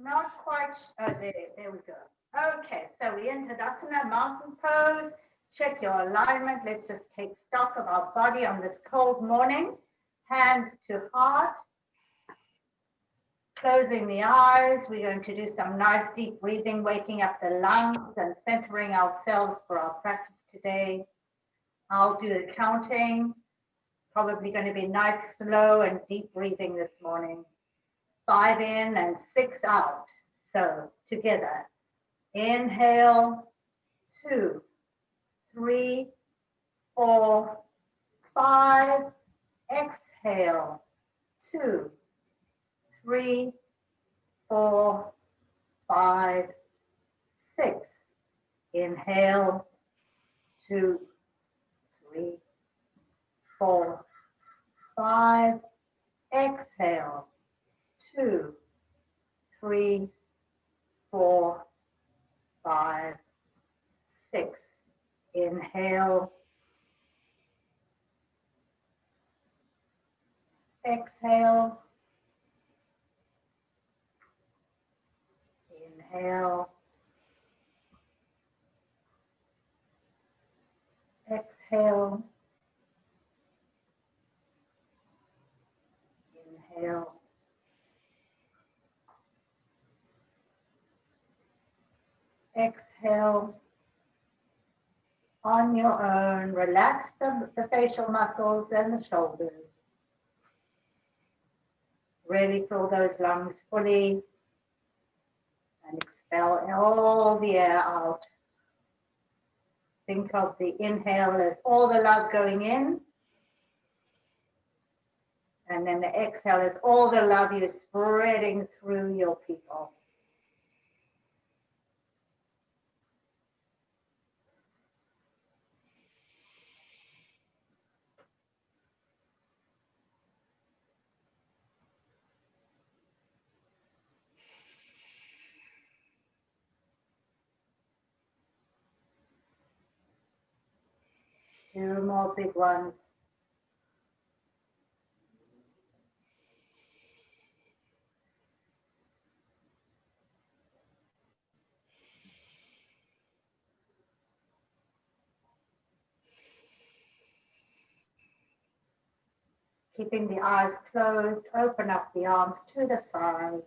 Not quite, there we go. Okay, so we entered Asana, mountain pose. Check your alignment. Let's just take stock of our body on this cold morning. Hands to heart. Closing the eyes. We're going to do some nice deep breathing, waking up the lungs and centering ourselves for our practice today. I'll do the counting. Probably going to be nice, slow and deep breathing this morning. 5 in and 6 out. So together. Inhale, 2, 3, 4, 5. Exhale, 2, 3, 4, 5, 6. Inhale, 2, 3, 4, 5. Exhale, 2, 3, 4, 5, 6. Inhale. Exhale. Inhale. Exhale. Inhale. Exhale. On your own, relax the facial muscles and the shoulders. Really fill those lungs fully and expel all the air out. Think of the inhale as all the love going in, and then the exhale is all the love you're spreading through your people. Two more big ones. Keeping the eyes closed, open up the arms to the sides,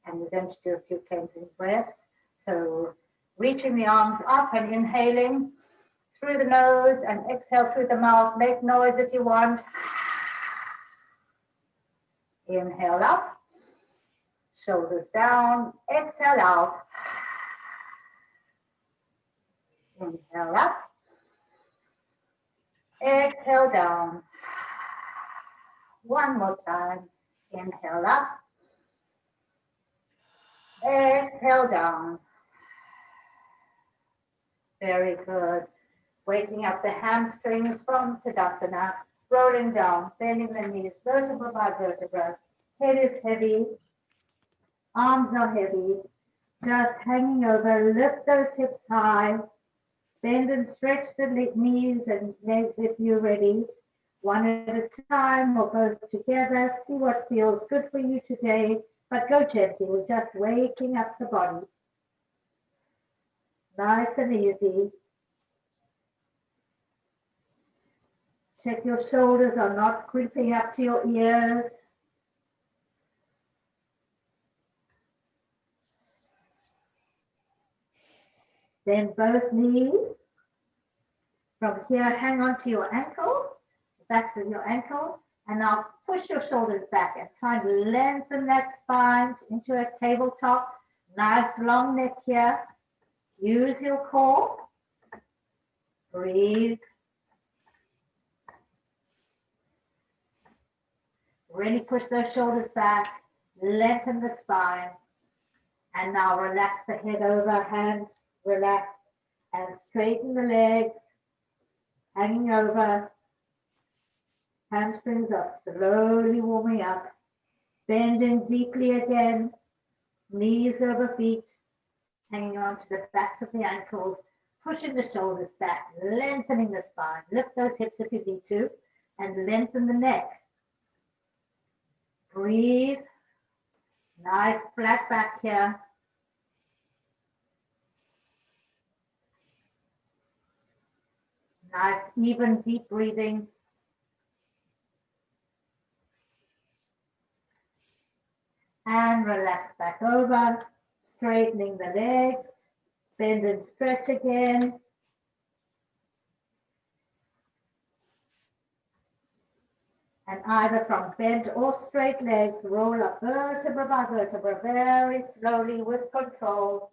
and we're going to do a few cleansing breaths. So reaching the arms up and inhaling through the nose and exhale through the mouth. Make noise if you want. Inhale up, shoulders down, exhale out. Inhale up, exhale down. One more time. Inhale up, exhale down. Very good. Waking up the hamstrings from Tadasana, rolling down, bending the knees, vertebra by vertebra. Head is heavy, arms are heavy, just hanging over. Lift those hips high, bend and stretch the knees and legs if you're ready. One at a time or both together. See what feels good for you today, but go gently. We're just waking up the body. Nice and easy. Check your shoulders are not creeping up to your ears. Then both knees. From here, hang on to your ankle, back of your ankle, and now push your shoulders back and try and lengthen that spine into a tabletop. Nice long neck here. Use your core. Breathe. Really push those shoulders back, lengthen the spine, and now relax the head over, hands relax, and straighten the legs, hanging over, hamstrings up, slowly warming up, bending deeply again, knees over feet, hanging on to the backs of the ankles, pushing the shoulders back, lengthening the spine, lift those hips if you need to, and lengthen the neck. Breathe. Nice flat back here. Nice even deep breathing. And relax back over, straightening the legs, bend and stretch again. And either from bent or straight legs, roll up vertebra by vertebra very slowly with control.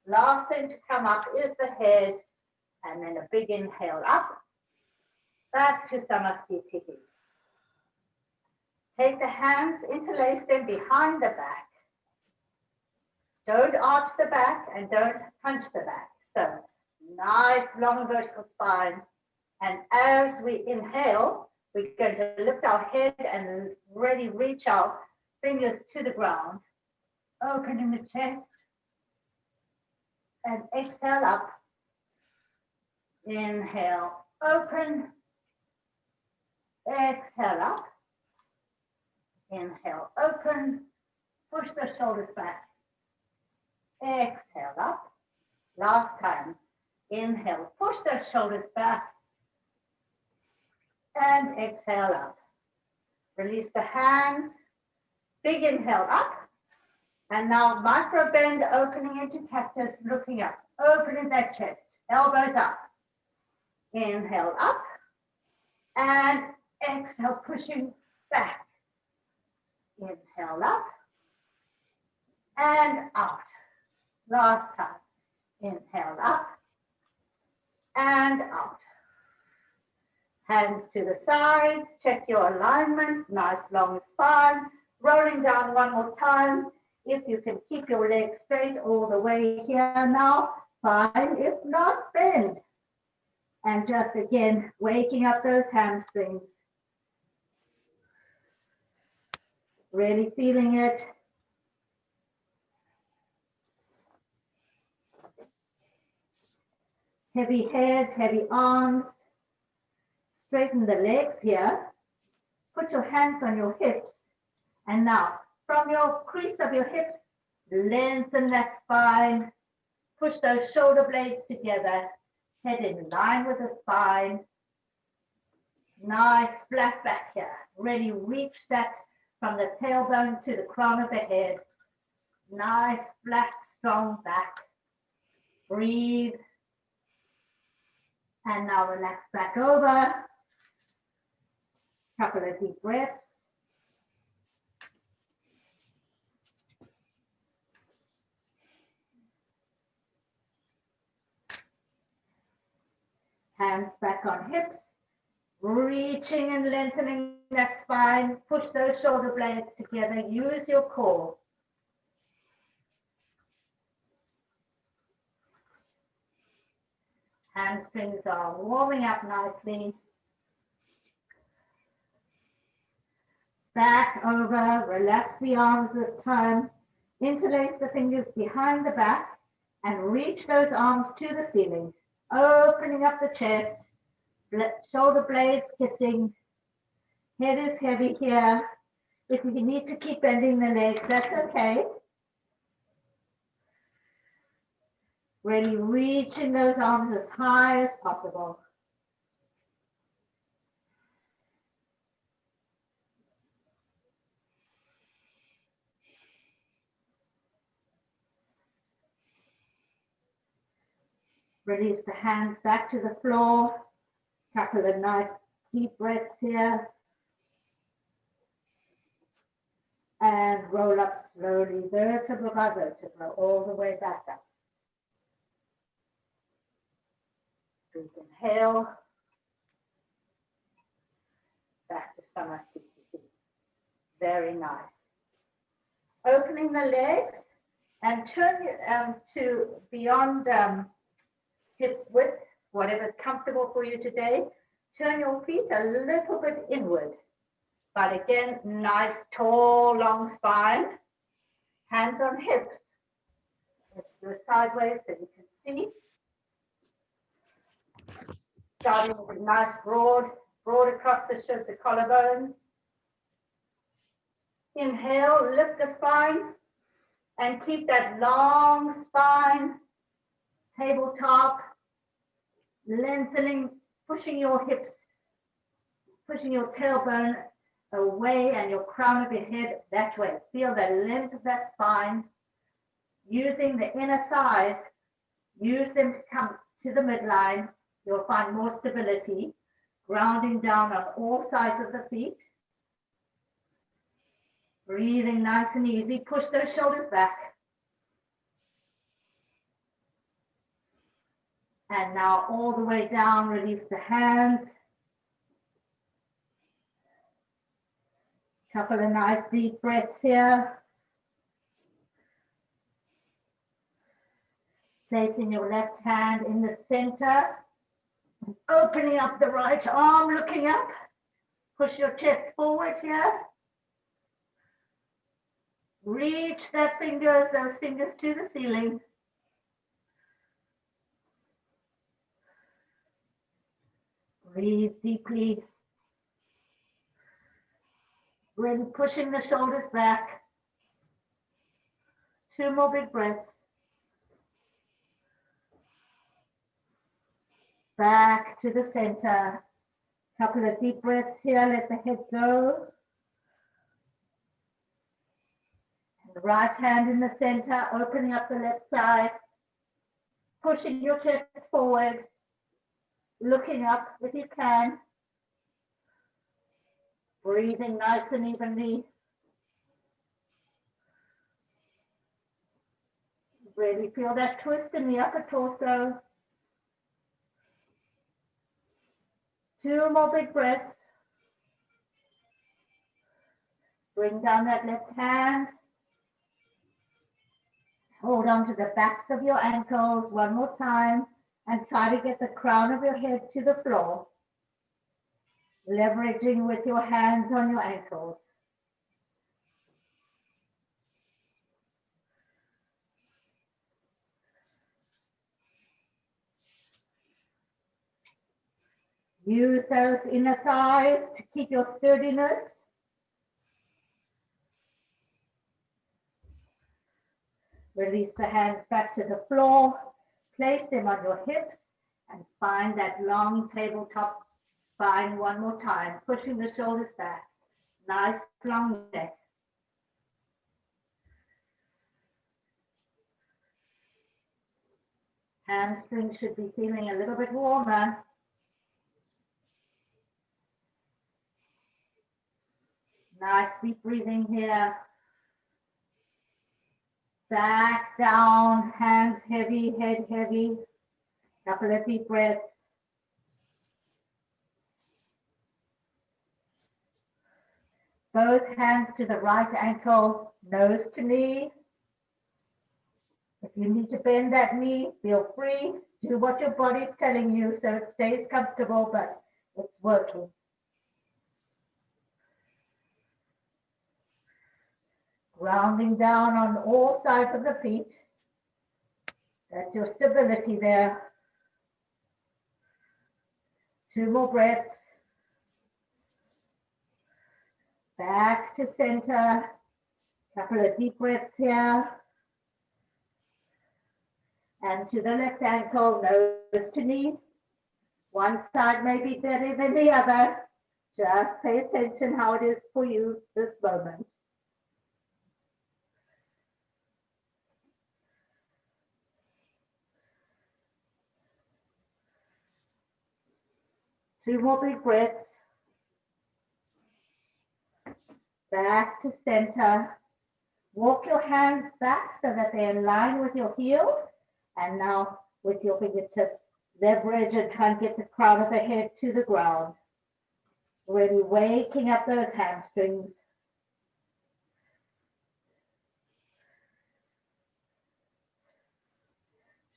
Last thing to come up is the head, and then a big inhale up, back to Samasthiti. Take the hands, interlace them behind the back. Don't arch the back and don't punch the back. So nice long vertical spine. And as we inhale, we're going to lift our head and really reach our fingers to the ground. Opening the chest. And exhale up. Inhale, open. Exhale up. Inhale, open. Push the shoulders back. Exhale up. Last time. Inhale, push the shoulders back. And exhale up. Release the hands. Big inhale up. And now micro bend, opening into cactus, looking up. Opening that chest. Elbows up. Inhale up. And exhale, pushing back. Inhale up. And out. Last time. Inhale up. And out. Hands to the sides. Check your alignment. Nice long spine. Rolling down one more time. If you can keep your legs straight all the way here now, fine. If not, bend. And just again, waking up those hamstrings. Really feeling it. Heavy head, heavy arms. Straighten the legs here. Put your hands on your hips. And now, from your crease of your hips, lengthen that spine. Push those shoulder blades together. Head in line with the spine. Nice flat back here. Really reach that from the tailbone to the crown of the head. Nice flat, strong back. Breathe. And now relax back over. Couple of deep breaths. Hands back on hips, reaching and lengthening that spine. Push those shoulder blades together. Use your core. Hamstrings are warming up nicely. Back over, relax the arms this time. Interlace the fingers behind the back and reach those arms to the ceiling. Opening up the chest, shoulder blades kissing, head is heavy here. If you need to keep bending the legs, that's okay. Really reaching those arms as high as possible. Release the hands back to the floor. Couple of nice deep breaths here. And roll up slowly, vertebra by vertebra, all the way back up. Big inhale. Back to Samasthiti. Very nice. Opening the legs and turn to beyond hip width, whatever's comfortable for you today. Turn your feet a little bit inward. But again, nice, tall, long spine. Hands on hips. Let's do it sideways so you can see. Starting with a nice broad across the collarbone. Inhale, lift the spine and keep that long spine, tabletop, lengthening, pushing your hips, pushing your tailbone away and your crown of your head that way. Feel the length of that spine. Using the inner thighs, use them to come to the midline. You'll find more stability. Grounding down on all sides of the feet. Breathing nice and easy. Push those shoulders back. And now all the way down, release the hands. Couple of nice deep breaths here. Placing your left hand in the center. Opening up the right arm, looking up. Push your chest forward here. Reach those fingers to the ceiling. Breathe deeply. Really pushing the shoulders back. 2 more big breaths. Back to the center. Couple of deep breaths here. Let the head go. And the right hand in the center, opening up the left side. Pushing your chest forward. Looking up if you can. Breathing nice and evenly. Really feel that twist in the upper torso. 2 more big breaths. Bring down that left hand. Hold on to the backs of your ankles one more time and try to get the crown of your head to the floor. Leveraging with your hands on your ankles. Use those inner thighs to keep your sturdiness. Release the hands back to the floor. Place them on your hips and find that long tabletop spine one more time. Pushing the shoulders back. Nice long neck. Hamstrings should be feeling a little bit warmer. Nice deep breathing here. Back down, hands heavy, head heavy. Couple of deep breaths. Both hands to the right ankle, nose to knee. If you need to bend that knee, feel free. Do what your body's telling you so it stays comfortable, but it's working. Grounding down on all sides of the feet. That's your stability there. 2 more breaths. Back to center. Couple of deep breaths here. And to the left ankle, nose to knee. One side may be better than the other. Just pay attention how it is for you this moment. Two more big breaths. Back to center. Walk your hands back so that they're in line with your heels. And now with your fingertips, leverage and try and get the crown of the head to the ground. Really waking up those hamstrings.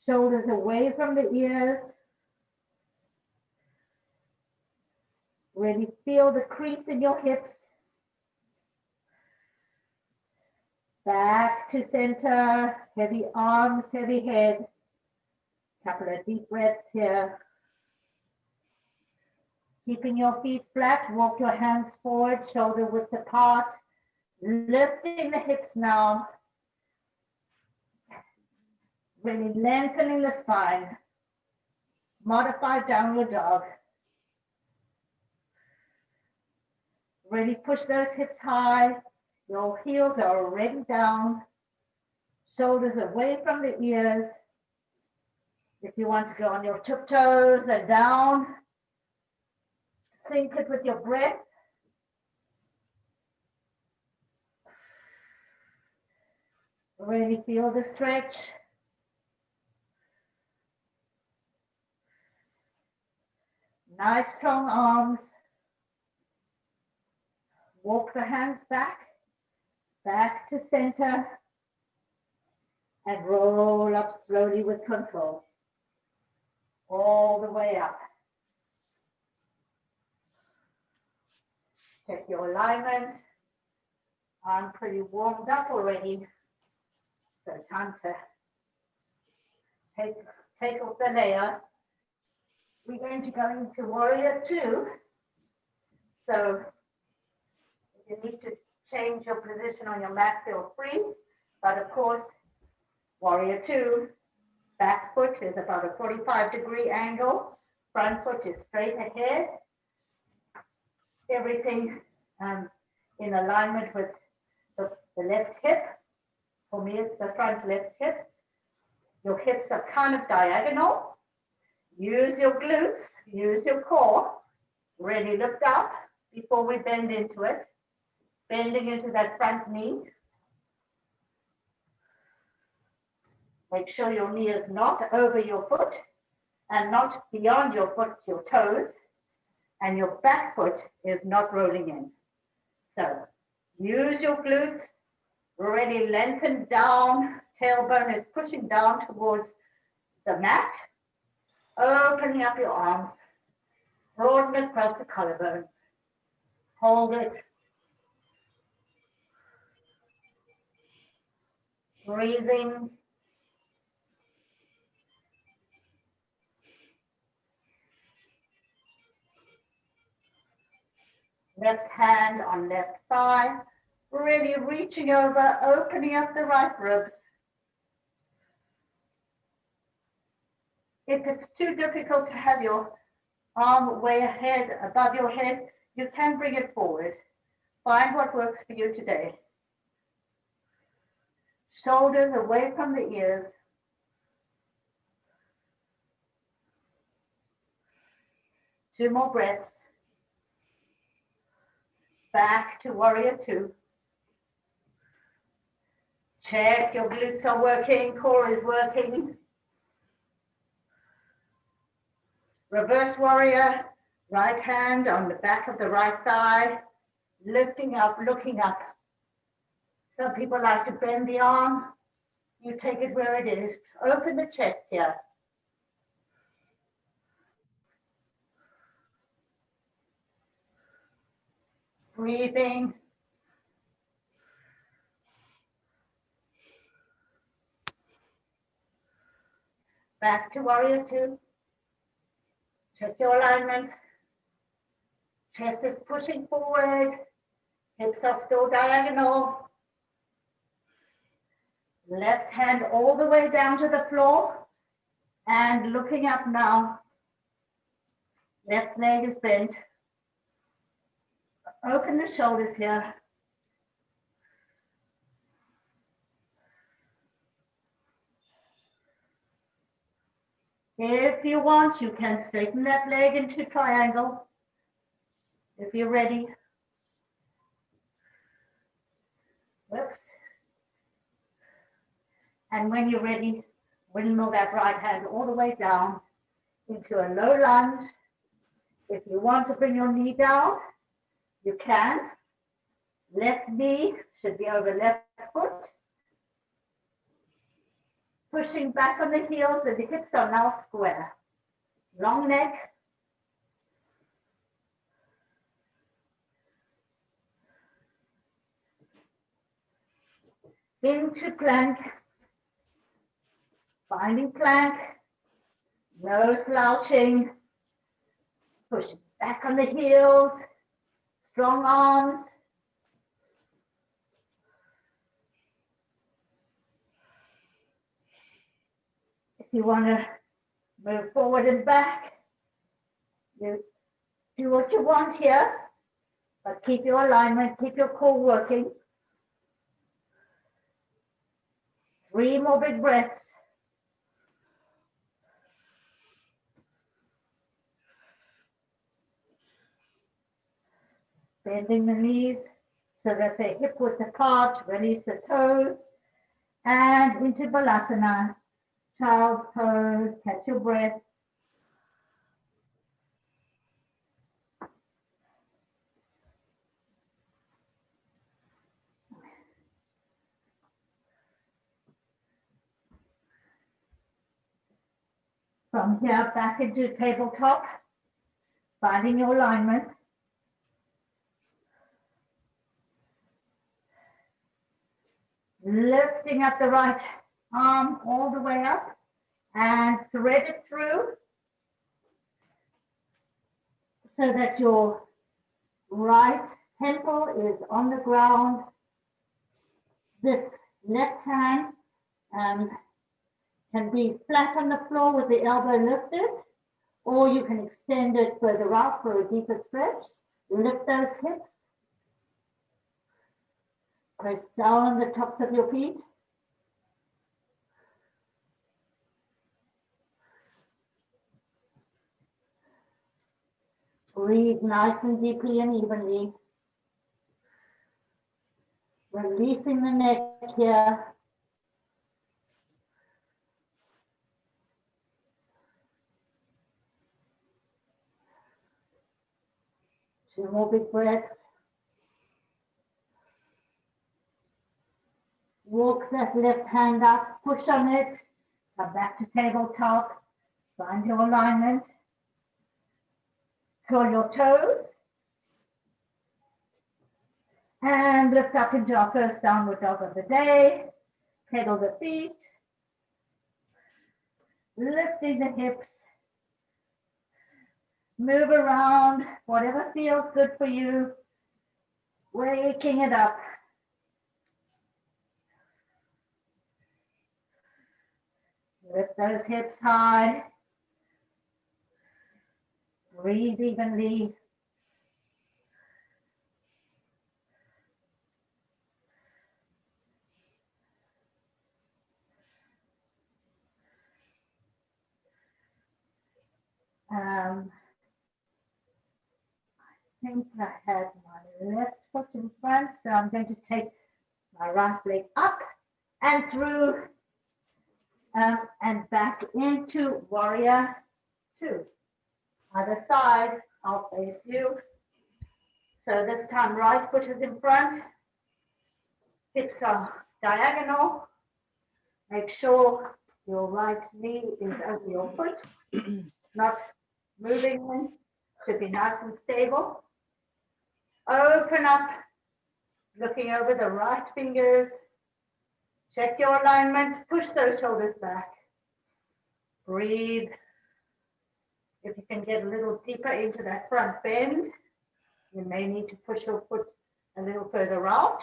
Shoulders away from the ears. Really feel the crease in your hips. Back to center, heavy arms, heavy head. Couple of deep breaths here. Keeping your feet flat, walk your hands forward, shoulder width apart. Lifting the hips now, really lengthening the spine. Modified downward dog. Really push those hips high. Your heels are already down. Shoulders away from the ears. If you want to go on your tiptoes and down, sync it with your breath. Really feel the stretch. Nice strong arms. Walk the hands back to center, and roll up slowly with control. All the way up. Check your alignment. I'm pretty warmed up already. So time to take off the layer. We're going to go into warrior 2. So if you need to change your position on your mat, feel free. But of course, warrior 2, back foot is about a 45-degree angle. Front foot is straight ahead. Everything in alignment with the left hip. For me, it's the front left hip. Your hips are kind of diagonal. Use your glutes, use your core. Really lift up before we bend into it. Bending into that front knee. Make sure your knee is not over your foot and not beyond your foot, your toes. And your back foot is not rolling in. So use your glutes. Really lengthen down. Tailbone is pushing down towards the mat. Opening up your arms. Broaden across the collarbones. Hold it. Breathing. Left hand on left thigh. Really reaching over, opening up the right ribs. If it's too difficult to have your arm way ahead, above your head, you can bring it forward. Find what works for you today. Shoulders away from the ears. Two more breaths. Back to warrior 2. Check your glutes are working, core is working. Reverse warrior, right hand on the back of the right thigh, lifting up, looking up. Some people like to bend the arm. You take it where it is. Open the chest here. Breathing. Back to warrior 2. Check your alignment. Chest is pushing forward. Hips are still diagonal. Left hand all the way down to the floor. And looking up now. Left leg is bent. Open the shoulders here. If you want, you can straighten that leg into triangle. If you're ready. Whoops. And when you're ready, windmill that right hand all the way down into a low lunge. If you want to bring your knee down, you can. Left knee should be over left foot. Pushing back on the heels and the hips are now square. Long neck. Into plank. Finding plank. No slouching. Pushing back on the heels. Strong arms. you want to move forward and back, you do what you want here, but keep your alignment, keep your core working. 3 more big breaths. Bending the knees so that they're hip width apart, release the toes, and into Balasana, child's pose, catch your breath. From here, back into tabletop, finding your alignment. Lifting up the right arm all the way up and thread it through so that your right temple is on the ground. This left hand can be flat on the floor with the elbow lifted, or you can extend it further out for a deeper stretch. Lift those hips. Press down on the tops of your feet. Breathe nice and deeply and evenly. Releasing the neck here. Two more big breaths. Walk that left hand up, push on it, come back to tabletop, find your alignment, curl your toes, and lift up into our first downward dog of the day. Pedal the feet, lifting the hips, move around, whatever feels good for you, waking it up. Lift those hips high. Breathe evenly. I think I had my left foot in front, so I'm going to take my right leg up and through and back into warrior 2. Other side, I'll face you. So this time right foot is in front, hips are diagonal. Make sure your right knee is over your foot, not moving in, should be nice and stable. Open up, looking over the right fingers. Check your alignment, push those shoulders back. Breathe. If you can get a little deeper into that front bend, you may need to push your foot a little further out.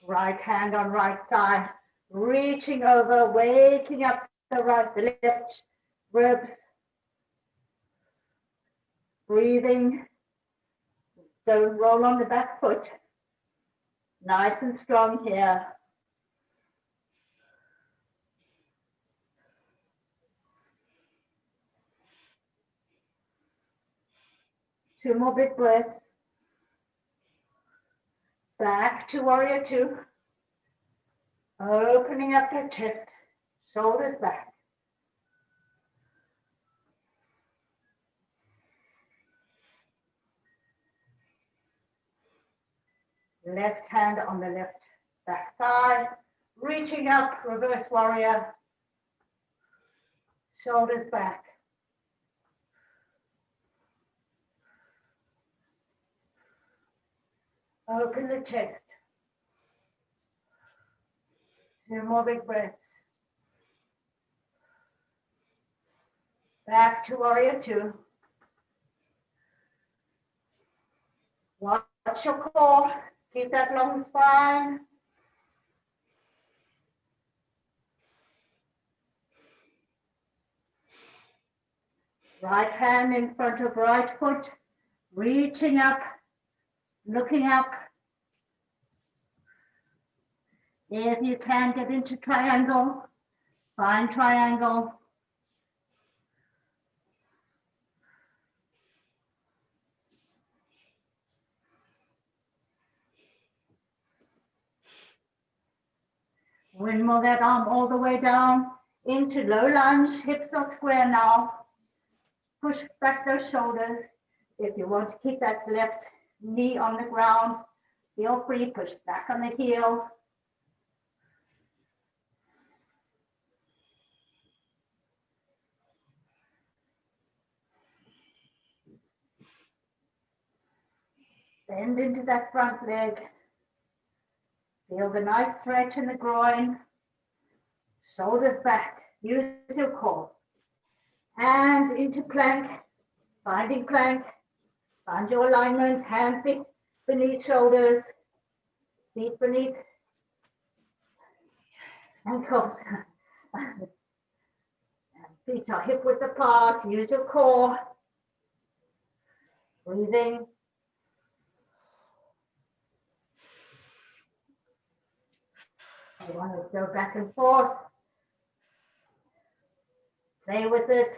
Right hand on right side, reaching over, waking up the left ribs. Breathing. Don't roll on the back foot. Nice and strong here. Two more big breaths. Back to warrior 2. Opening up the chest, shoulders back. Left hand on the left back side, reaching up, reverse warrior, shoulders back. Open the chest. Two more big breaths. Back to warrior two. Watch your core. Keep that long spine. Right hand in front of right foot, reaching up, looking up. If you can get into triangle, find triangle. Windmill that arm all the way down into low lunge, hips are square now. Push back those shoulders. If you want to keep that left knee on the ground, feel free, push back on the heel. Bend into that front leg. Feel the nice stretch in the groin. Shoulders back. Use your core. And into plank. Finding plank. Find your alignment. Hands beneath shoulders. Feet beneath ankles. Feet are hip width apart. Use your core. Breathing. You want to go back and forth. Play with it.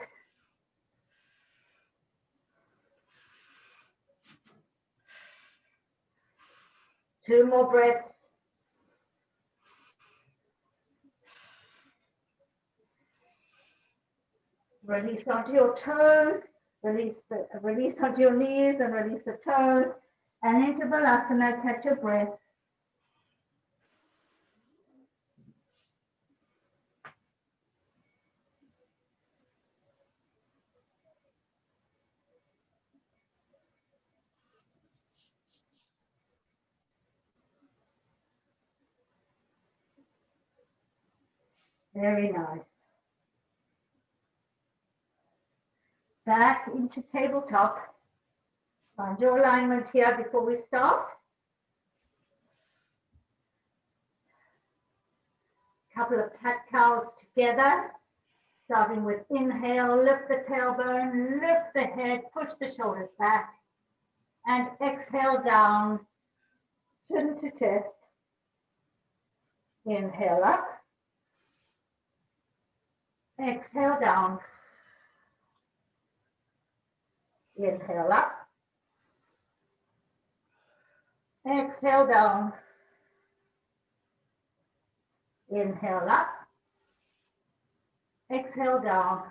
Two more breaths. Release onto your toes. Release onto your knees and release the toes. And into Balasana, catch your breath. Very nice. Back into tabletop. Find your alignment here before we start. Couple of cat cows together. Starting with inhale, lift the tailbone, lift the head, push the shoulders back. And exhale down, chin to chest. Inhale up. Exhale down. Inhale up. Exhale down. Inhale up. Exhale down.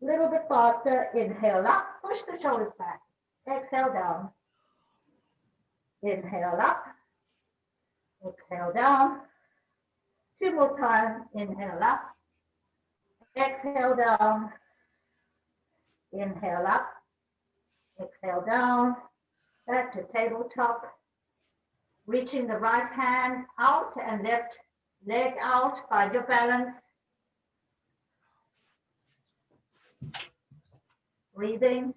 A little bit faster. Inhale up. Push the shoulders back. Exhale down. Inhale up. Exhale down. Two more times. Inhale up. Exhale down. Inhale up. Exhale down. Back to tabletop. Reaching the right hand out and left leg out. Find your balance. Breathing.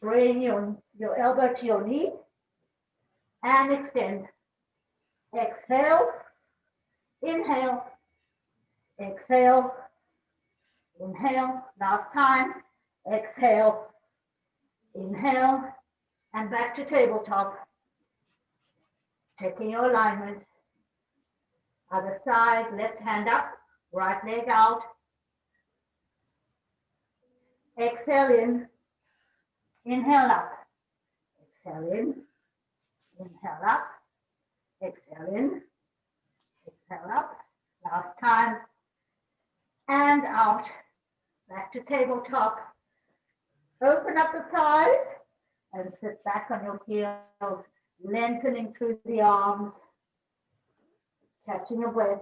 Bring your elbow to your knee and extend. Exhale. Inhale. Exhale. Inhale. Last time. Exhale. Inhale. And back to tabletop. Checking your alignment. Other side, left hand up, right leg out. Exhale in. Inhale up. Exhale in. Inhale up. Exhale in. Exhale up. Last time. And out. Back to tabletop. Open up the thighs and sit back on your heels, lengthening through the arms, catching your breath.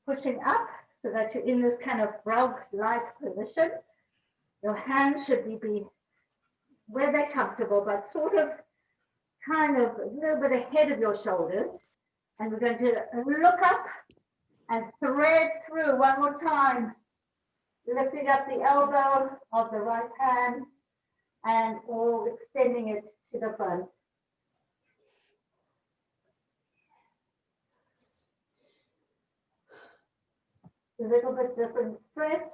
pushing up so that you're in this kind of frog-like position. Your hands should be where they're comfortable, but sort of kind of a little bit ahead of your shoulders. And we're going to look up and thread through one more time, lifting up the elbow of the right hand and all extending it to the front. A little bit different stretch.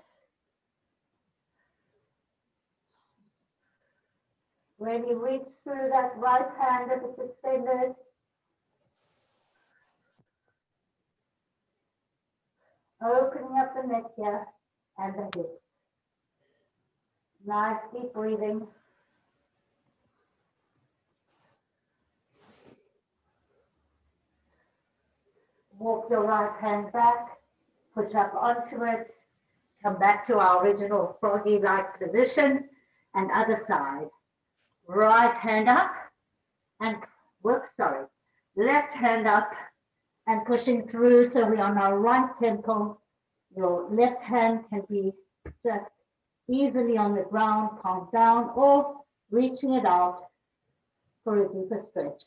When you reach through that right hand if it's extended. Opening up the neck here and the hips. Nice deep breathing. Walk your right hand back, push up onto it, come back to our original froggy-like position, and other side. Right hand up and left hand up and pushing through so we're on our right temple. Your left hand can be just easily on the ground, palm down, or reaching it out for a deeper stretch.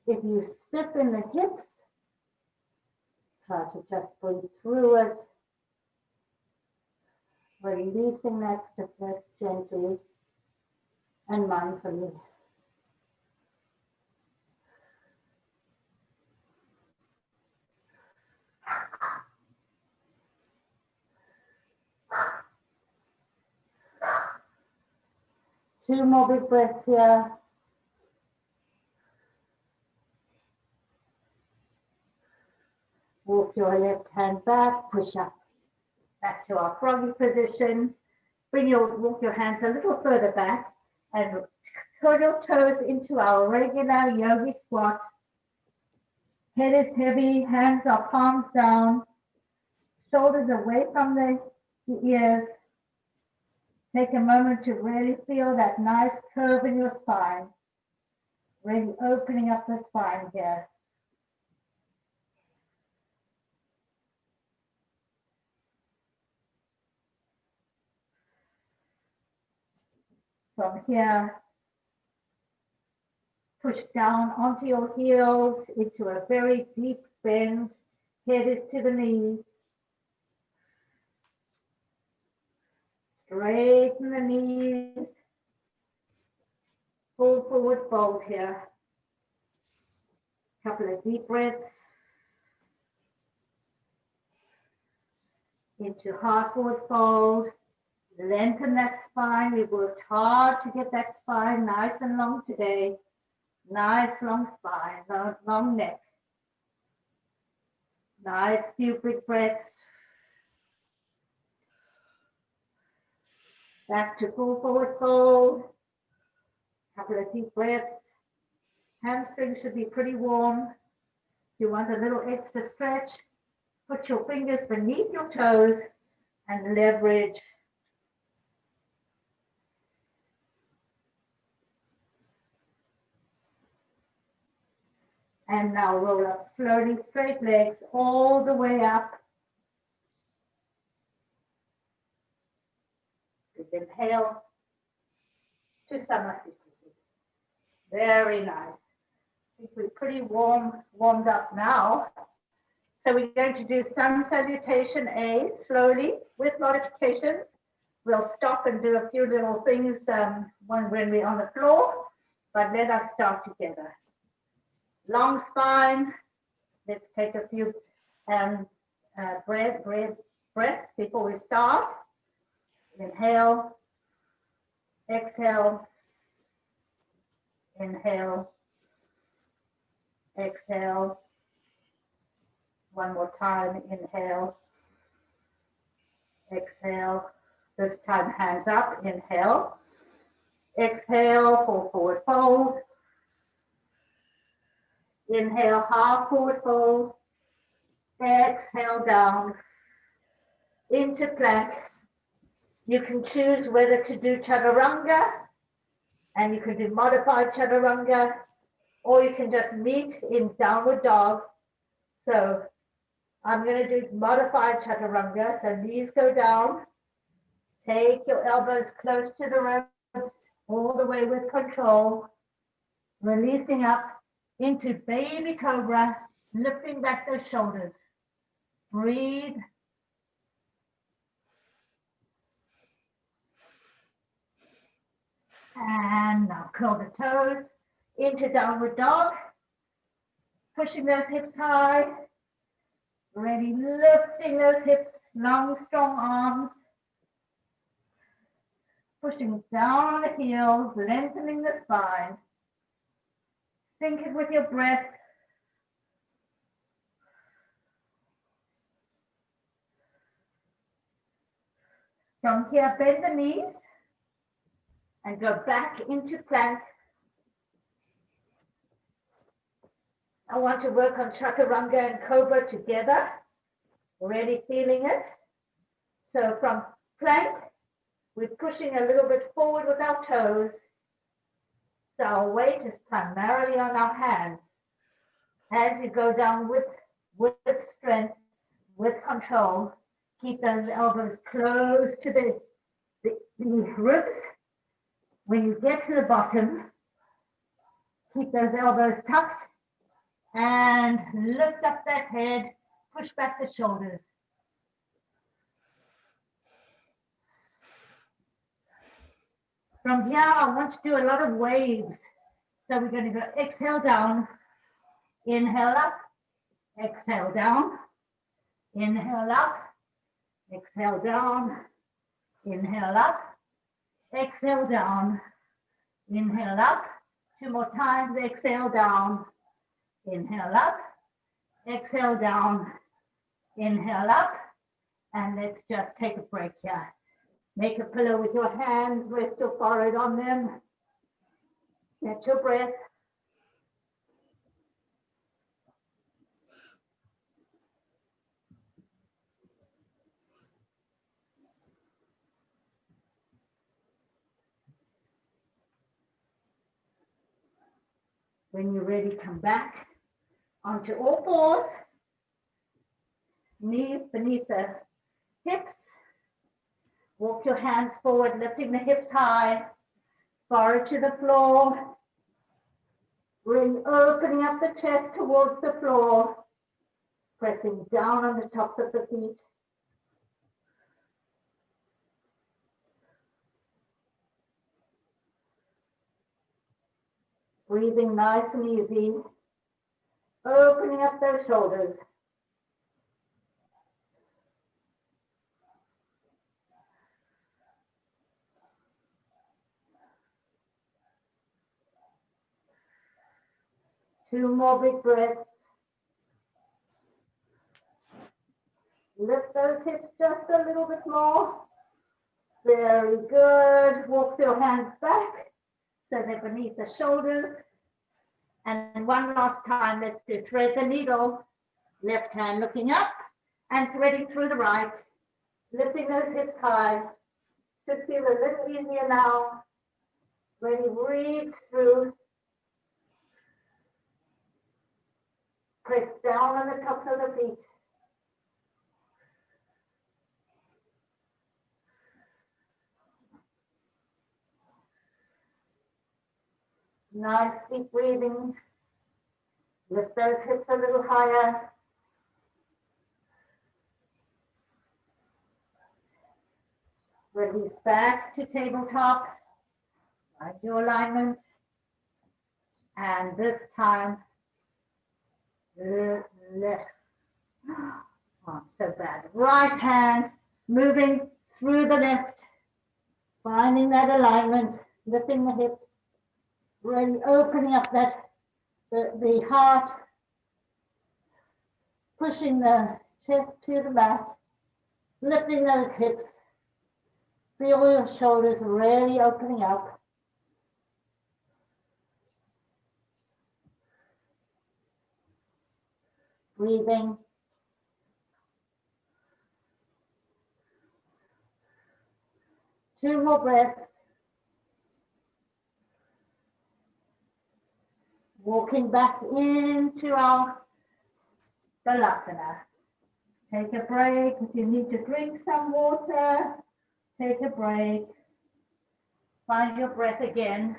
If you stiffen the hips, try to just breathe through it, releasing that stiffness gently and mindfully. Two more big breaths here. Walk your left hand back, push up. Back to our froggy position. Walk your hands a little further back and curl your toes into our regular yogi squat. Head is heavy, hands are palms down, shoulders away from the ears. Take a moment to really feel that nice curve in your spine. Really opening up the spine here. From here, push down onto your heels into a very deep bend. Head is to the knees. Straighten the knees. Full forward fold here. Couple of deep breaths. Into half forward fold. Lengthen that spine. We worked hard to get that spine nice and long today. Nice long spine, long neck. Nice few big breaths. Back to full forward fold. Couple of deep breaths. Hamstrings should be pretty warm. If you want a little extra stretch, put your fingers beneath your toes and leverage. And now roll up slowly, straight legs all the way up. Inhale to Samasthiti. Very nice. I think we're pretty warmed up now. So we're going to do sun salutation A slowly with modifications. We'll stop and do a few little things when we're on the floor, but let us start together. Long spine. Let's take a few breaths before we start. Inhale, exhale, inhale, exhale. One more time, inhale, exhale. This time hands up, inhale, exhale, full forward fold. Inhale, half forward fold. Exhale down into plank. You can choose whether to do chaturanga And you can do modified chaturanga, or you can just meet in downward dog. So I'm going to do modified chaturanga. So knees go down. Take your elbows close to the ribs, all the way with control. Releasing up into baby cobra, lifting back those shoulders. Breathe. And now curl the toes into downward dog. Pushing those hips high. Ready, lifting those hips, long, strong arms. Pushing down on the heels, lengthening the spine. Sync it with your breath. From here, bend the knees and go back into plank. I want to work on chaturanga and cobra together. Already feeling it. So from plank, we're pushing a little bit forward with our toes. So our weight is primarily on our hands. As you go down with strength, with control, keep those elbows close to the ribs. When you get to the bottom, keep those elbows tucked and lift up that head, push back the shoulders. From here, I want to do a lot of waves. So we're going to go exhale down, inhale up, exhale down, inhale up, exhale down, inhale up, exhale down, inhale up. 2 more times, exhale down, inhale up, exhale down, inhale up, and let's just take a break here. Make a pillow with your hands, rest your forehead on them. Get your breath. When you're ready, come back onto all fours. Knees beneath the hips. Walk your hands forward, lifting the hips high. Forehead to the floor. Bring opening up the chest towards the floor. Pressing down on the tops of the feet. Breathing nice and easy. Opening up those shoulders. Two more big breaths. Lift those hips just a little bit more. Very good. Walk your hands back so they're beneath the shoulders. And one last time, let's do thread the needle. Left hand looking up and threading through the right. Lifting those hips high. Should feel a little easier now. Ready, breathe through. Press down on the tops of the feet. Nice deep breathing. Lift those hips a little higher. Release back to tabletop. Find your alignment. And this time, left. Oh, so bad. Right hand moving through the left. Finding that alignment. Lifting the hips. Really opening up the heart, pushing the chest to the mat, lifting those hips, feel your shoulders really opening up. Breathing. Two more breaths. Walking back into our Balasana. Take a break. If you need to drink some water, take a break. Find your breath again.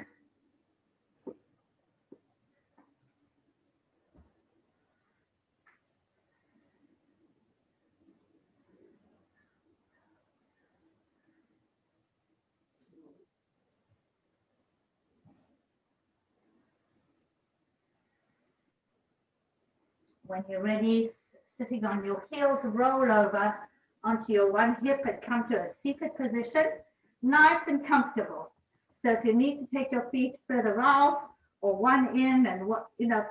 When you're ready, sitting on your heels, roll over onto your one hip and come to a seated position, nice and comfortable. So if you need to take your feet further out or one in and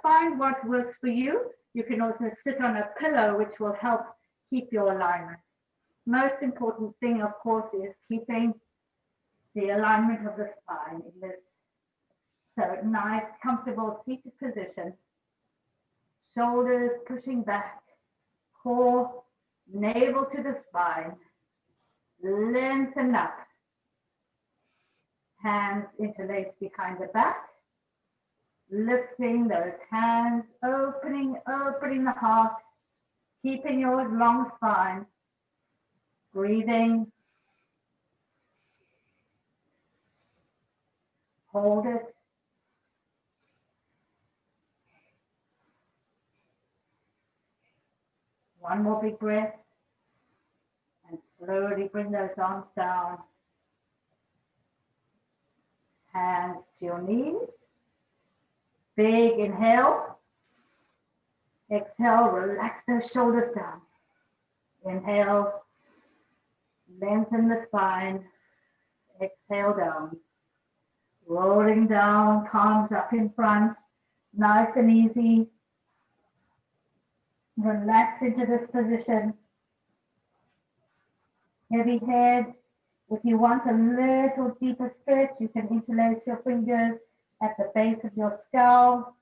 find what works for you. You can also sit on a pillow, which will help keep your alignment. Most important thing, of course, is keeping the alignment of the spine in this nice, comfortable seated position. Shoulders pushing back, core, navel to the spine, lengthen up. Hands interlaced behind the back, lifting those hands, opening the heart, keeping your long spine, breathing, hold it. One more big breath, and slowly bring those arms down. Hands to your knees. Big inhale. Exhale, relax those shoulders down. Inhale, lengthen the spine. Exhale down. Rolling down, palms up in front. Nice and easy. Relax into this position. Heavy head. If you want a little deeper stretch, you can interlace your fingers at the base of your skull.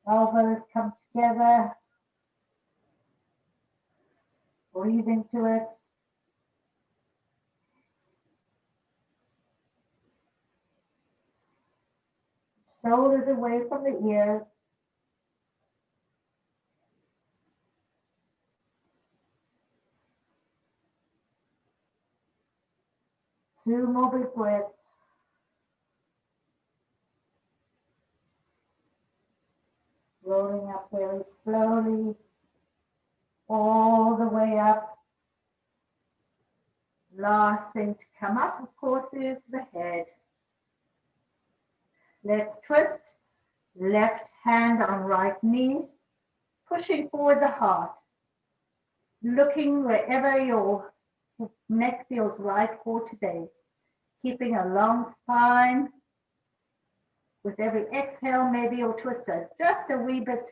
Elbows come together. Breathe into it. Shoulders away from the ears. Two more big breaths. Rolling up very slowly, all the way up. Last thing to come up, of course, is the head. Let's twist. Left hand on right knee, pushing forward the heart. Looking wherever your neck feels right for today. Keeping a long spine. With every exhale, maybe you'll twist it just a wee bit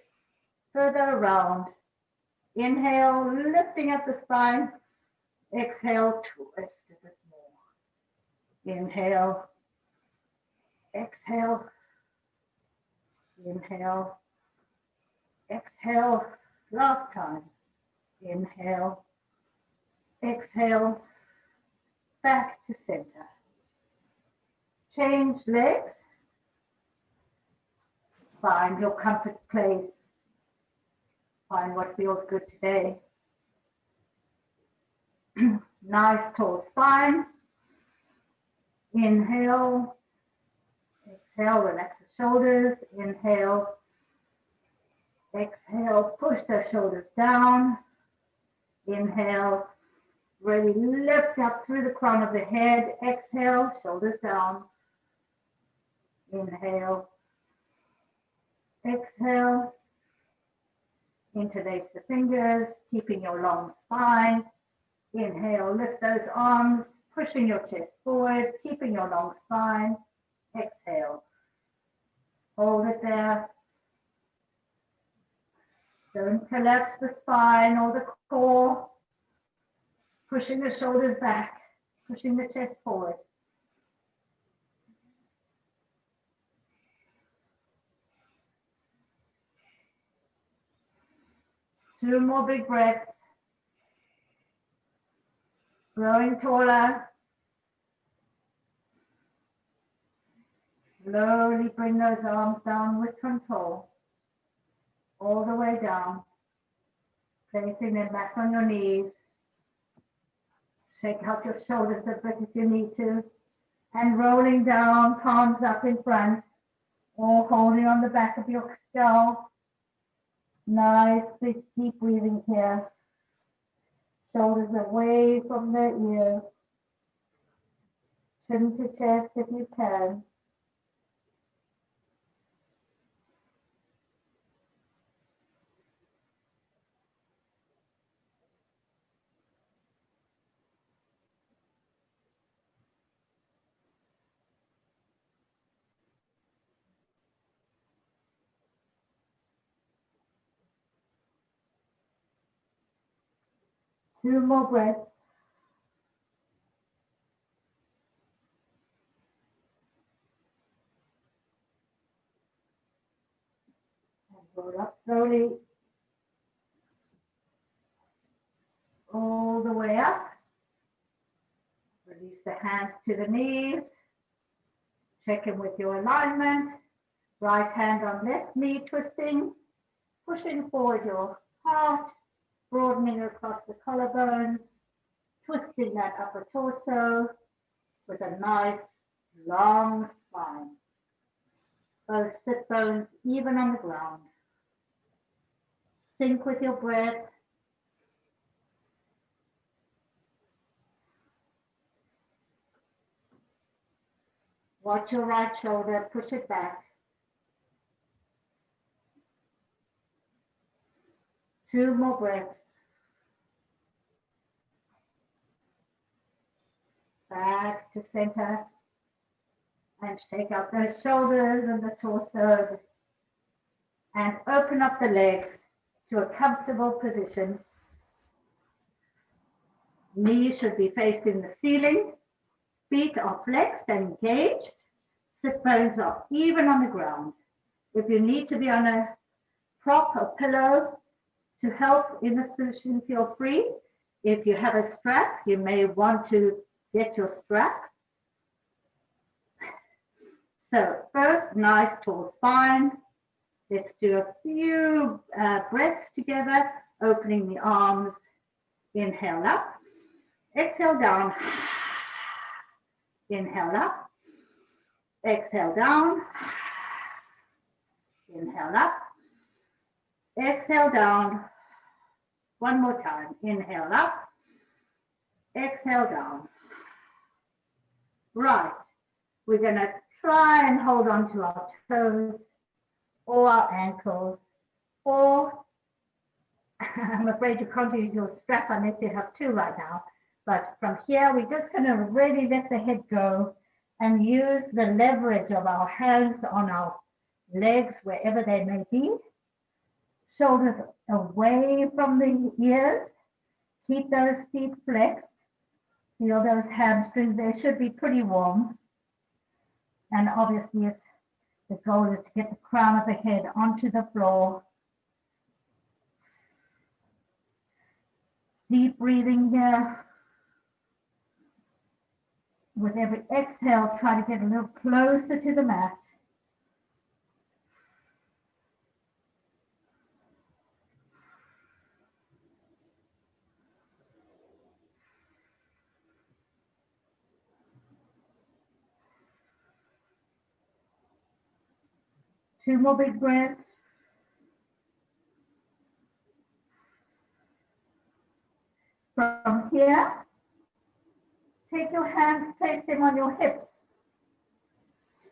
further around. Inhale, lifting up the spine. Exhale, twist a bit more. Inhale. Exhale. Inhale. Exhale. Last time. Inhale. Exhale. Back to center. Change legs. Find your comfort place. Find what feels good today. Nice tall spine. Inhale. Exhale, relax the shoulders. Inhale. Exhale, push the shoulders down. Inhale. Really lift up through the crown of the head. Exhale, shoulders down. Inhale. Exhale. Interlace the fingers, keeping your long spine. Inhale, lift those arms, pushing your chest forward, keeping your long spine. Exhale. Hold it there. Don't collapse the spine or the core. Pushing the shoulders back, pushing the chest forward. Two more big breaths. Growing taller. Slowly bring those arms down with control. all the way down, placing them back on your knees. Shake out your shoulders a bit if you need to, and rolling down, palms up in front, or holding on the back of your skull. Nice, big, deep breathing here. Shoulders away from the ears. Chin to chest if you can. Two more breaths. And roll up slowly. All the way up. Release the hands to the knees. Check in with your alignment. Right hand on left knee twisting. Pushing forward your heart. Broadening across the collarbones. Twisting that upper torso with a nice long spine. Both sit bones even on the ground. Sync with your breath. Watch your right shoulder, push it back. Two more breaths. Back to center. And shake out those shoulders and the torso. And open up the legs to a comfortable position. Knees should be facing the ceiling. Feet are flexed and engaged. Sit bones are even on the ground. If you need to be on a prop or pillow to help in this position, feel free. If you have a strap, you may want to get your strap. So first, nice tall spine. Let's do a few breaths together, opening the arms. Inhale up. Exhale down. Inhale up. Exhale down. Inhale up. Exhale down. One more time. Inhale up. Exhale down. Right. We're going to try and hold on to our toes or our ankles, or I'm afraid you can't use your strap unless you have two right now. But from here, we're just going to really let the head go and use the leverage of our hands on our legs, wherever they may be. Shoulders away from the ears. Keep those feet flexed. Feel those hamstrings. They should be pretty warm. And obviously, the goal is to get the crown of the head onto the floor. Deep breathing here. With every exhale, try to get a little closer to the mat. Two more big breaths. From here, take your hands, place them on your hips,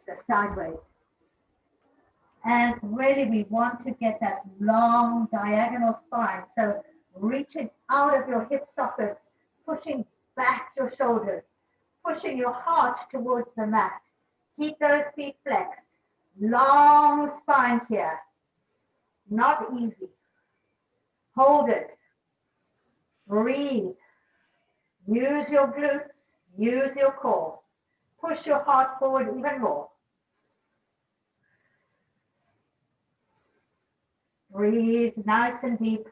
just sideways. And really, we want to get that long diagonal spine. So reaching out of your hip sockets, pushing back your shoulders, pushing your heart towards the mat. Keep those feet flexed. Long spine here. Not easy. Hold it. Breathe. Use your glutes. Use your core. Push your heart forward even more. Breathe nice and deep.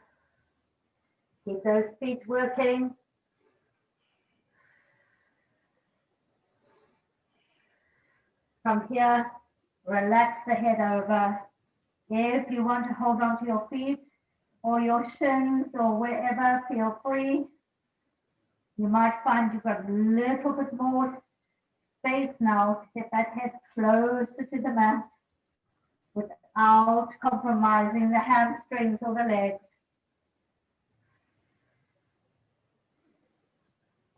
Keep those feet working. From here, relax the head over. If you want to hold on to your feet or your shins or wherever, feel free. You might find you've got a little bit more space now to get that head closer to the mat without compromising the hamstrings or the legs.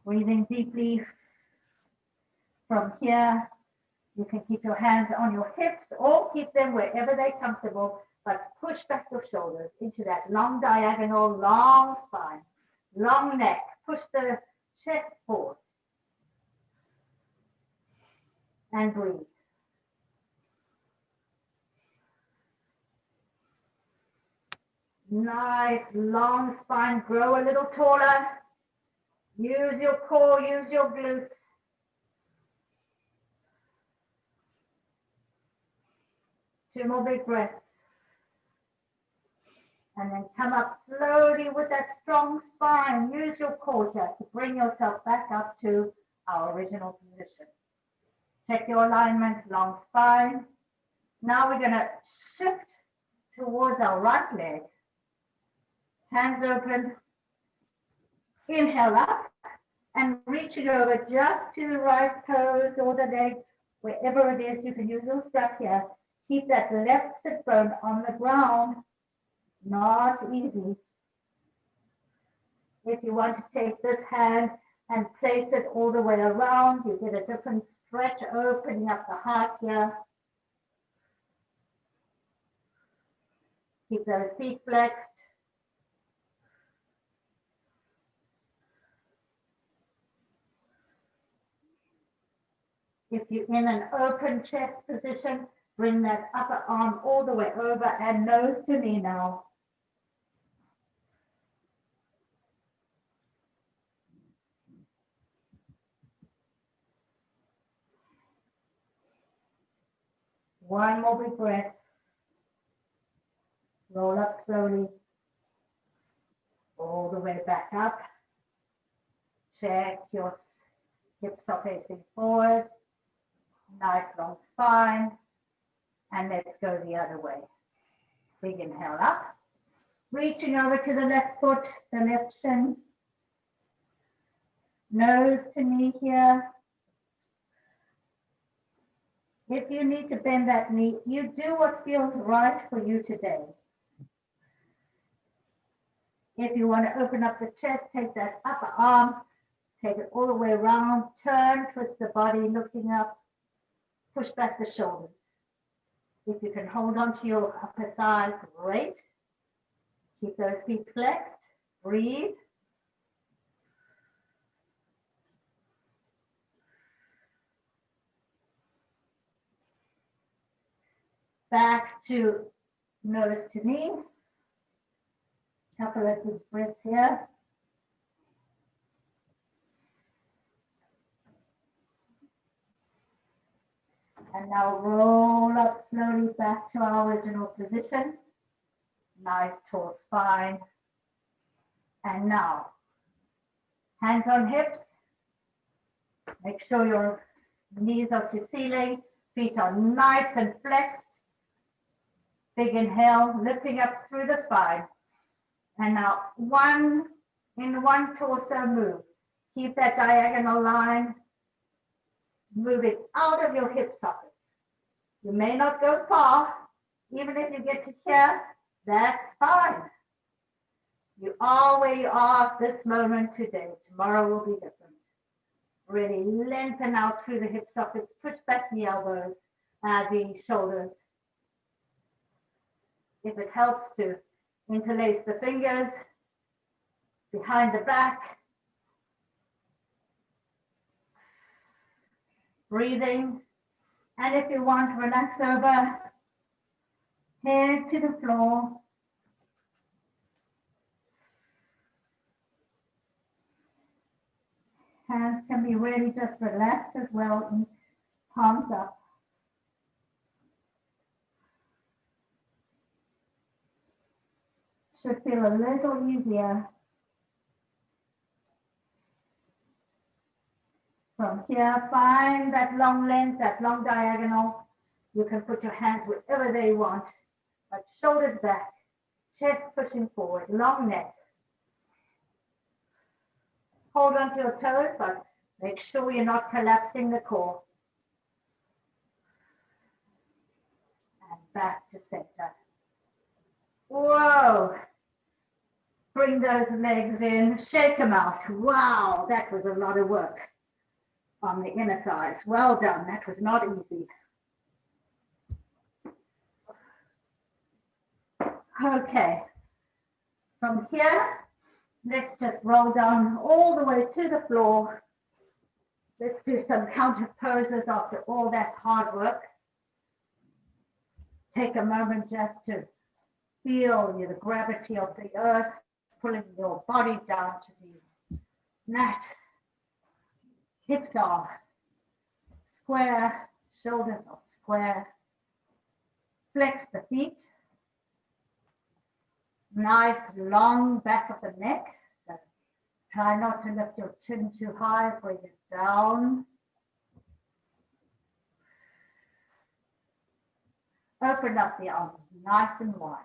Breathing deeply from here. You can keep your hands on your hips or keep them wherever they're comfortable, but push back your shoulders into that long diagonal, long spine, long neck. Push the chest forward and breathe. Nice long spine, grow a little taller. Use your core, use your glutes. 2 more big breaths. And then come up slowly with that strong spine. Use your core here to bring yourself back up to our original position. Check your alignment, long spine. Now we're going to shift towards our right leg. Hands open. Inhale up and reaching over just to the right toes or the leg, wherever it is. You can use your strap here. Keep that left sit bone on the ground. Not easy. If you want to take this hand and place it all the way around, you get a different stretch, opening up the heart here. Keep those feet flexed. If you're in an open chest position, bring that upper arm all the way over and nose to knee now. One more big breath. Roll up slowly. All the way back up. Check your hips are facing forward. Nice long spine. And let's go the other way. Big inhale up. Reaching over to the left foot, the left shin. Nose to knee here. If you need to bend that knee, you do what feels right for you today. If you want to open up the chest, take that upper arm, take it all the way around, turn, twist the body, looking up, push back the shoulders. If you can hold on to your upper thigh, great. Keep those feet flexed, breathe. Back to nose to knee. Couple of deep breaths here. And now roll up slowly back to our original position. Nice tall spine. And now, hands on hips. Make sure your knees are to ceiling. Feet are nice and flexed. Big inhale, lifting up through the spine. And now one torso move. Keep that diagonal line. Move it out of your hip sockets. You may not go far. Even if you get to here, that's fine. You are where you are this moment today. Tomorrow will be different. Really lengthen out through the hip sockets. Push back the elbows, the shoulders. If it helps to interlace the fingers behind the back. Breathing. And if you want, relax over. Head to the floor. Hands can be really just relaxed as well, and palms up. Should feel a little easier. From here, find that long length, that long diagonal. You can put your hands wherever they want. but shoulders back, chest pushing forward, long neck. Hold on to your toes, but make sure you're not collapsing the core. And back to center. Whoa. Bring those legs in, shake them out. Wow, that was a lot of work on the inner thighs. Well done, that was not easy. Okay, from here, let's just roll down all the way to the floor. Let's do some counter poses after all that hard work. Take a moment just to feel the gravity of the earth pulling your body down to the mat. Hips are square, shoulders are square. Flex the feet. Nice long back of the neck. So try not to lift your chin too high, bring it down. Open up the arms nice and wide.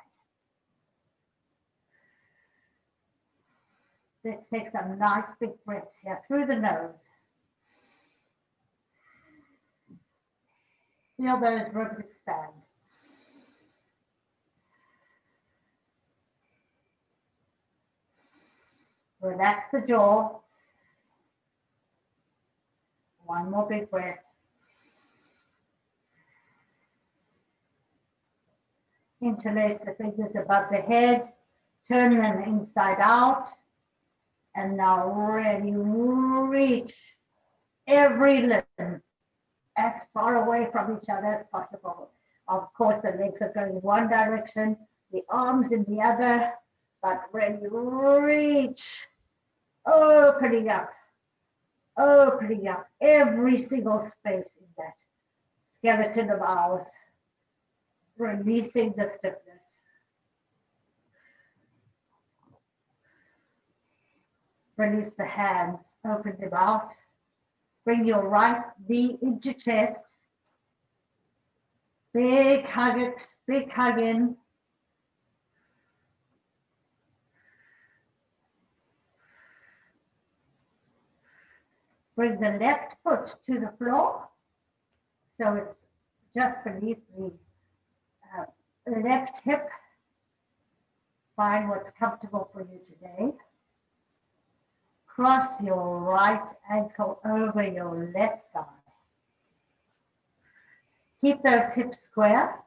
Let's take some nice big breaths here through the nose. Feel those ribs expand. Relax the jaw. One more big breath. Interlace the fingers above the head. Turn them inside out. And now really reach every limb as far away from each other as possible. Of course, the legs are going one direction, the arms in the other, but really reach, opening up every single space in that skeleton of ours, releasing the stiffness. Release the hands, open them out. Bring your right knee into chest. Big hug in. Bring the left foot to the floor. So it's just beneath the left hip. Find what's comfortable for you today. Cross your right ankle over your left thigh. Keep those hips square.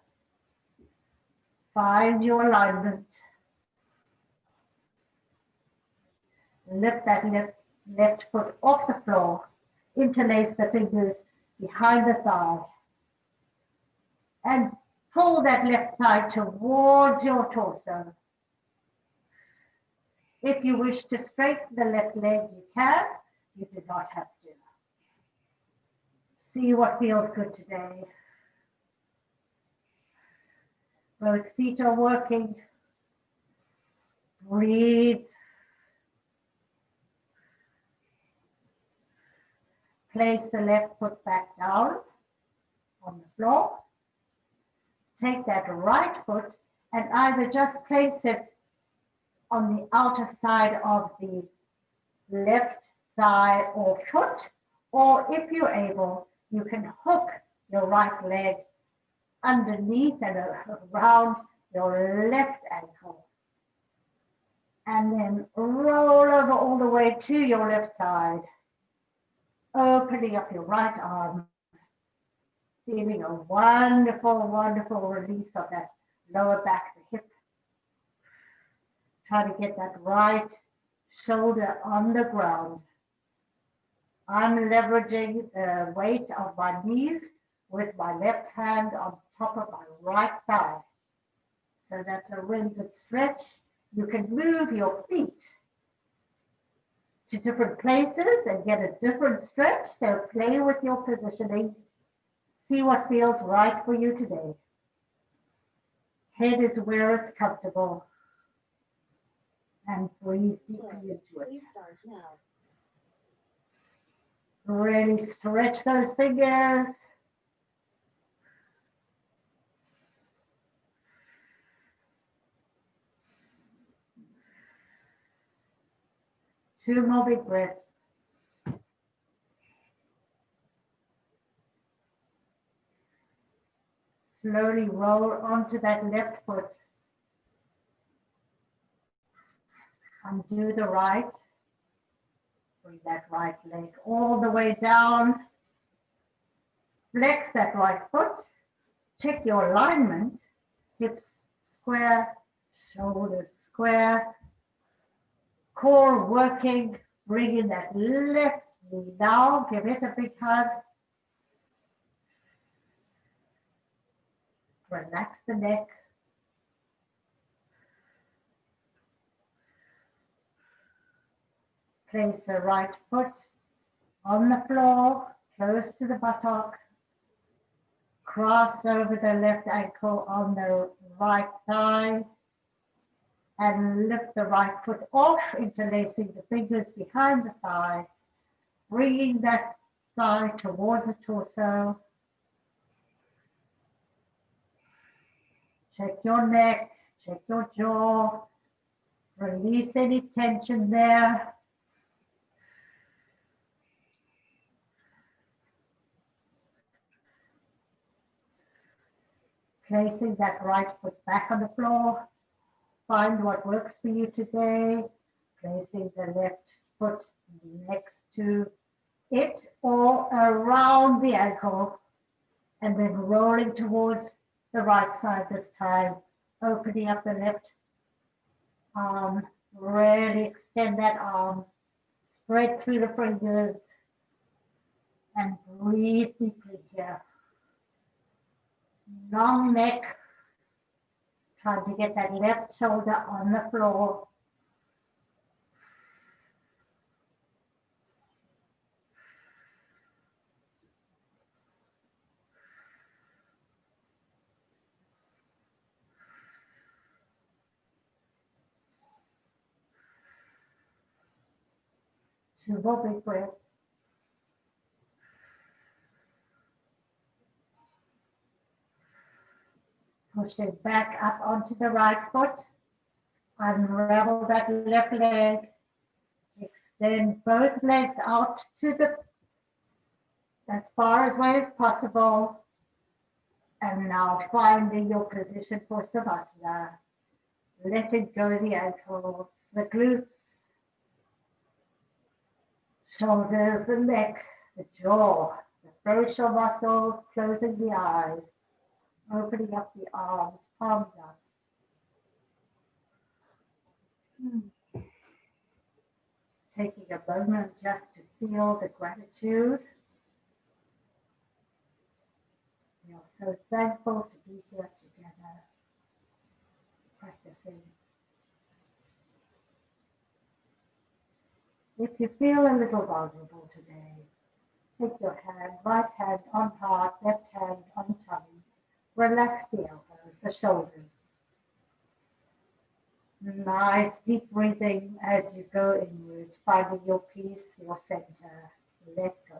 Find your alignment. Lift that left foot off the floor. Interlace the fingers behind the thigh. And pull that left thigh towards your torso. If you wish to straighten the left leg, you can. You do not have to. See what feels good today. Both feet are working. Breathe. Place the left foot back down on the floor. Take that right foot and either just place it on the outer side of the left thigh or foot, or if you're able, you can hook your right leg underneath and around your left ankle. And then roll over all the way to your left side, opening up your right arm, feeling a wonderful, wonderful release of that lower back, the hip. Try to get that right shoulder on the ground. I'm leveraging the weight of my knees with my left hand on top of my right thigh. So that's a really good stretch. You can move your feet to different places and get a different stretch. So play with your positioning. See what feels right for you today. Head is where it's comfortable. And breathe deeply into it. Really stretch those fingers. 2 more big breaths. Slowly roll onto that left foot. Undo the right. Bring that right leg all the way down. Flex that right foot. Check your alignment. Hips square, shoulders square. Core working. Bring in that left knee down. Give it a big hug. Relax the neck. Place the right foot on the floor, close to the buttock. Cross over the left ankle on the right thigh. And lift the right foot off, interlacing the fingers behind the thigh. Bringing that thigh towards the torso. Check your neck, check your jaw. Release any tension there. Placing that right foot back on the floor. Find what works for you today. Placing the left foot next to it or around the ankle. And then rolling towards the right side this time. Opening up the left arm. Really extend that arm. Spread through the fingers. And breathe deeply here. Long neck. Trying to get that left shoulder on the floor. Two more big breaths. Push it back up onto the right foot. Unravel that left leg. Extend both legs out to as far away as possible. And now finding your position for Savasana. Letting go the ankles, the glutes, shoulders, the neck, the jaw, the facial muscles, closing the eyes. Opening up the arms, palms up. Taking a moment just to feel the gratitude. We are so thankful to be here together, practicing. If you feel a little vulnerable today, take your hand, right hand on heart, left hand on tummy. Relax the elbows, the shoulders. Nice deep breathing as you go inward, finding your peace, your center. Let go.